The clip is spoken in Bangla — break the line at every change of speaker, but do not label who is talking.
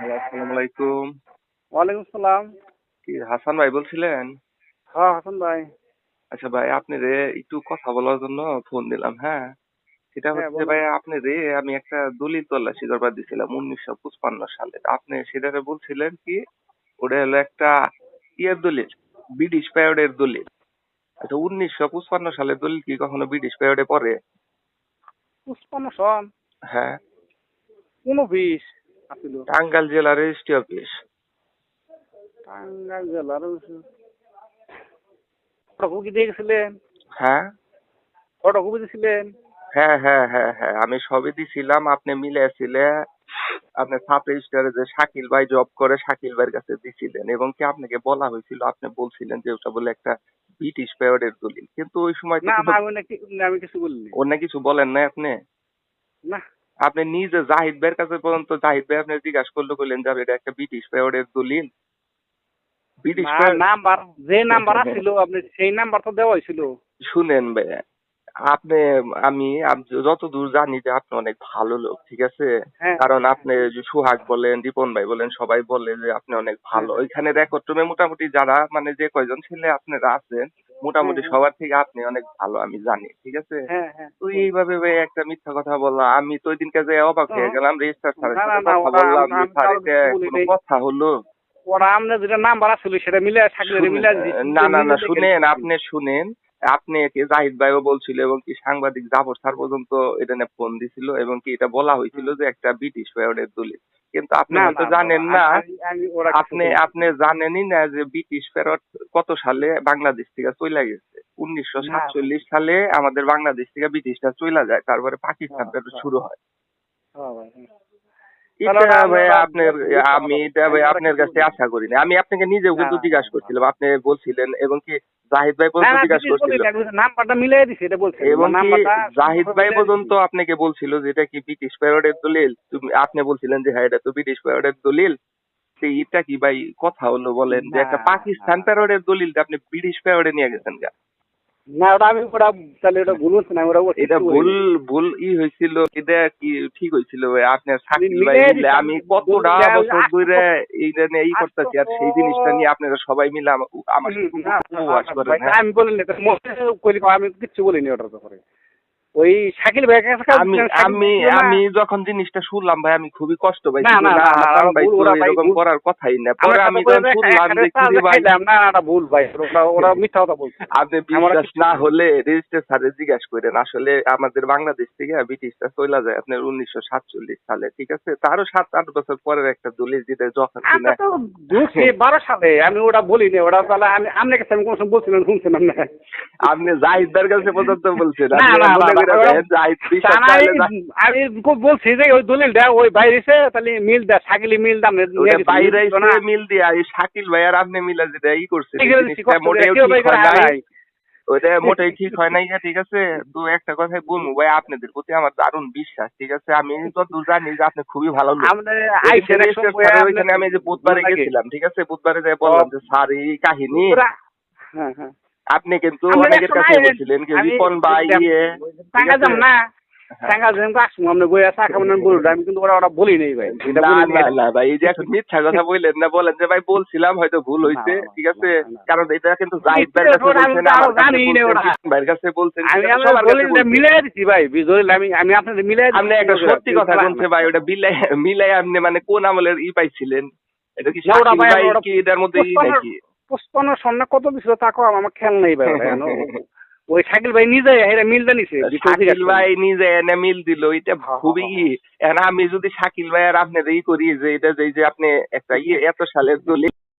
হ্যালো, আসসালামু আলাইকুম।
ওয়ালাইকুম সালাম।
কি হাসান ভাই বলছিলেন?
হ্যাঁ, হাসান ভাই।
আচ্ছা ভাই, আপনারে একটু কথা বলার জন্য ফোন দিলাম, হ্যাঁ? সেটা
হ্যাঁ,
হচ্ছে
বলেন।
ভাই, আপনারে আমি একটা দলিল তল্লাশি করবার দিছিলাম 1955 সালে। আপনি সেটারে বলছিলেন কি ওটা হলো একটা ইয়ের দলিল, ব্রিটিশ পিরিয়ডের দলিল। আচ্ছা, 1955 সালের দলিল কি কখনো ব্রিটিশ পিরিয়ডে পড়ে?
55 সন
হ্যাঁ,
19 আছিল।
টাঙ্গাইল জেলা রেজিস্ট্রি অফিস।
টাঙ্গাইল জেলার ফটোকপি দিয়ে গেছিলেন?
হ্যাঁ
ফটোকপি দিয়েছিলেন?
হ্যাঁ হ্যাঁ হ্যাঁ হ্যাঁ, আমি সবই দিছিলাম, আপনি মিলেছিলে। আপনার সাব রেজিস্ট্রারে যে শাকিল ভাই জব করে, শাকিল ভাইয়ের কাছে দিছিলেন এবং কি আপনাকে বলা হয়েছিল, আপনি বলছিলেন যে ওটা বলে একটা ব্রিটিশ পিরিয়ডের দলিল, কিন্তু ওই সময় তো
না,
কোনো
না, আমি কিছু বলিনি।
অন্য কিছু বলেন নাই আপনি।
না,
আপনি নিজে জাহিদ ভাইয়ের কাছে পর্যন্ত, জাহিদ ভাই আপনি জিজ্ঞাসা করলে কইলেন যে এটা একটা ব্রিটিশ পিরিয়ডের দলিল। ব্রিটিশ
না,
পিরিয়ড
নাম্বার যে নাম্বার আছিল আপনি সেই নাম্বার তো দেওয়া হয়েছিল।
শুনেন ভাই, আপনি আমি যতদূর জানি যে আপনি অনেক ভালো লোক, ঠিক আছে?
হ্যাঁ,
কারণ
হ্যাঁ,
আপনি যে সোহাগ বলেন, রিপন ভাই বলেন, সবাই বলে যে আপনি অনেক
হ্যাঁ,
ভালো। ওইখানে রেকর্ড রুমে মোটামুটি যারা মানে যে কয়জন ছেলে আপনারা আছেন,
হ্যাঁ,
মোটামুটি
হ্যাঁ,
সবার থেকে আপনি অনেক ভালো আমি জানি, ঠিক আছে?
হ্যাঁ, হ্যাঁ,
তুই এইভাবে ভাই একটা মিথ্যা কথা বললা, আমি তো ওই দিনকে যে অবাক হয়ে গেলাম, রেজিস্ট্রার স্যারের
না, না,
সাথে
না,
কথা
ওটা
বললাম যে
আমি
স্যার
কারো
এটা
কিছু বলি
কোনো
নাই।
কথা হলো?
ওরা আপনার যেটা নাম্বার আছিল সেটা মিলে সাকিলের
শুনে
মিলে দিয়েছি।
না না না,
দেখে
শুনেন,
দিয়েছি।
আপনি শুনেন। আপনি কি জাহিদ ভাইও বলছিল এবং কি সাংবাদিক জাফর স্যার পর্যন্ত এটা নিয়ে ফোন দিছিল এবং কি এটা বলা হয়েছিল
হুম।
যে একটা ব্রিটিশ পিরিয়ডের দলিল, কিন্তু আপনি
না,
হয়তো
না, না,
জানেন না।
আমি ওরা কিছু
আপনি
বলছি
আপনি জানেনই না যে ব্রিটিশ পিরিয়ড কত সালে বাংলাদেশ থেকে চলে গেছে।
না।
1947 সালে আমাদের বাংলাদেশ থেকে ব্রিটিশরা চলে যায়, তারপরে পাকিস্তান
হ্যাঁ,
পিরিয়ড
হ্যাঁ,
শুরু হয়।
হ্যাঁ ভাই, হ্যাঁ। তাহলে
এটা
ওটা আমি
ভাই
ওরা
আপনার,
মিথ্যা
আমি
কথা
এটা
বলছি। আমি
ভাই
ওরা
আপনার
কিছু
কাছে
বলিনি।
আশা করিনি। আমি আপনাকে নিজেও
না,
কিন্তু
না, না,
জিজ্ঞাসা
না,
করছিলাম, আপনি বলছিলেন এবং কি জাহিদ ভাই
না,
পর্যন্ত
না,
জিজ্ঞাসা
ব্রিটিশ
করছিল
বলিনি। আমি নাম্বারটা মিলাই দিছি এটা বলছি। আমি
এবং কি
নাম্বারটা
জাহিদ
সম্পূর্ণ
ভাই
মিলাই দিছি।
পর্যন্ত আপনাকে বলছিল যে এটা কি ব্রিটিশ পিরিয়ডের দলিল, তুমি আপনি বলছিলেন যে হ্যাঁ এটা তো ব্রিটিশ পিরিয়ডের দলিল। তো এটা কি ভাই কথা হলো বলেন, যে
না,
একটা
না,
পাকিস্তান পিরিয়ডের দলিলটা আপনি ব্রিটিশ পিরিয়ডে নিয়ে গেছেন গা?
না, ওটা আমি ওটা তাহলে ওটা ভুল হচ্ছে না। ওরা
এটা
কিছু
ভুল,
বলিনি।
ভুল হয়েছিল, এটা কি ঠিক হয়েছিল ভাই? আপনার
আমি
শাকিল ভাই
মিলাই
মিলে
দিছি। আমি
আমি কতটা
দলিলটা
বছর ধরে এইটা নিয়ে করতেছি, আর
আসতো।
সেই জিনিসটা নিয়ে আপনারা সবাই মিলে আমার সাথে
না,
উপহাস করেন,
ভাই,
হ্যাঁ?
আমি বলিনি। আমি কিচ্ছু বলিনি ওটার ব্যাপারে। ওই শাকিল ভাইয়ের কাছে
আমি
শাকিল
আমি
ভাই ছিল না।
আমি যখন জিনিসটা শুনলাম ভাই, আমি খুবই কষ্ট
না,
পাইছি যে
না,
না
না, না,
হাসান
ওরা
ভাই
ভুল।
তো
ওরা ভাই
এরকম
ভুল।
করার কথাই না।
আমার
পরে
সাথে
আমি
করে
যখন শুনলাম
একসাথে
যে কি রে ভাই,
খাইলাম। না, না, এটা ভুল ভাই। ওরা মিথ্যা কথা বলছে।
আপনি
আমরা
বিশ্বাস
কিচ্ছু
না
বলিনি।
হলে রেজিস্ট্রার স্যারে জিজ্ঞাসা করেন। আসলে আমাদের বাংলাদেশ থেকে ব্রিটিশরা চলে যায় আপনার 1947 সালে, ঠিক আছে? তারও 7-8 বছর পরের একটা দলিল, যেটা যখন
আমরা
কিনা
তো 2012 সালে। আমি ওটা বলিনি। ওটা তাহলে আমি আপনার কাছে আমি কোনো সময় বলছিলাম, শুনছিলাম না।
আপনি জাহিদের কাছে পর্যন্ত বলছেন।
না,
আপনি
না, না,
মনে
না,
করে
ওরা
দেখেন, জাহিদ
তা
বিশ্বাস
না,
না
আমি
হলে
আমি বলছি যে ওই দলিলটা ওই বাইরেছে তাহলে মিল দেয়, সাকিলি মিল দাম নিয়ে
ওটা
গেছি, মিল
বাইরে
দিছিল
এসে
না।
মিল দিয়া এই শাকিল ভাই আর আপনি মিলা যেটা করছেন, এই
ঠিক আছে,
জিনিসটা
কষ্ট করে
মোটেও
কেউ
ঠিক
বাই করে
হয়
হ্যাঁ
নাই।
নাই।
ওইটা মোটেই ঠিক হয় নাই, ঠিক আছে? তো একটা কথাই বলবো ভাই, আপনাদের প্রতি আমার দারুণ বিশ্বাস, ঠিক আছে? আমি যতদূর জানি যে আপনি খুবই ভালো লোক।
আপনি
ওইদিনকে
আইসেন এক
রেজিস্ট্রার
সময়
স্যারের
আপনার
ওইখানে আমি যে
ভালো
বুধবারে
লাগে।
গেছিলাম, ঠিক আছে? বুধবারে যাই
ও,
বললাম যে স্যার এই কাহিনী।
পুরা, হ্যাঁ, হ্যাঁ।
আপনি কিন্তু
আপনার এক
অনেকের
সময়
কাছে বলছিলেন কি
আমি
রিপন ভাই ঠিক
টাঙ্গা
আছে?
যাম না,
হ্যাঁ।
টাঙ্গা যাম আসবো আপনি বইয়া চা খাবেন আমি বলবো। আমি কিন্তু ওরা ওরা বলি নেই ভাই, এটা
না
বলি
না
নেই।
না ভাই, এই যে এখন মিথ্যা কথা বললেন না, বলেন যে ভাই বলছিলাম, হয়তো ভুল
না,
হয়েছে,
না,
ঠিক
না,
আছে?
না,
কারণ এটা কিন্তু
না,
জাহিদ ভাইয়ের কাছে
ওটা আমি
বলছেন,
তো আরো
আমার কাছে
জানি না
বলছেন,
ওটা।
রিপন ভাইয়ের কাছে বলছেন, ঠিক
আমি
আছে?
আপনার
সবার কাছে
দলিলটা
বলছেন।
মিলাই দিচ্ছি ভাই, দলিল আমি আপনাদের মিলাই
আপনি
দিচ্ছি।
একটা সত্যি কথা বলছে ভাই, ওটা বিলাই মিলাই আপনি মানে কোন আমলের পাইছিলেন? এটা কি
না, ওটা
শাকিল
ভাই
ভাই
ওটা
কি এটার মধ্যে নাকি?
55 সন্না কত দিছিল তা কম আমার খেয়াল নেই ভাই। ওটা ওই শাকিল ভাই নিজে এটা মিলটা নিছে
শাকিল ভাই নিজে এনে মিল দিল, এটা
হ্যাঁ, হ্যাঁ,
খুবই
হ্যাঁ,
এখন আমি যদি শাকিল ভাই আর আপনার করি যে এটা যে এই যে আপনি একটা এত সালের দলিল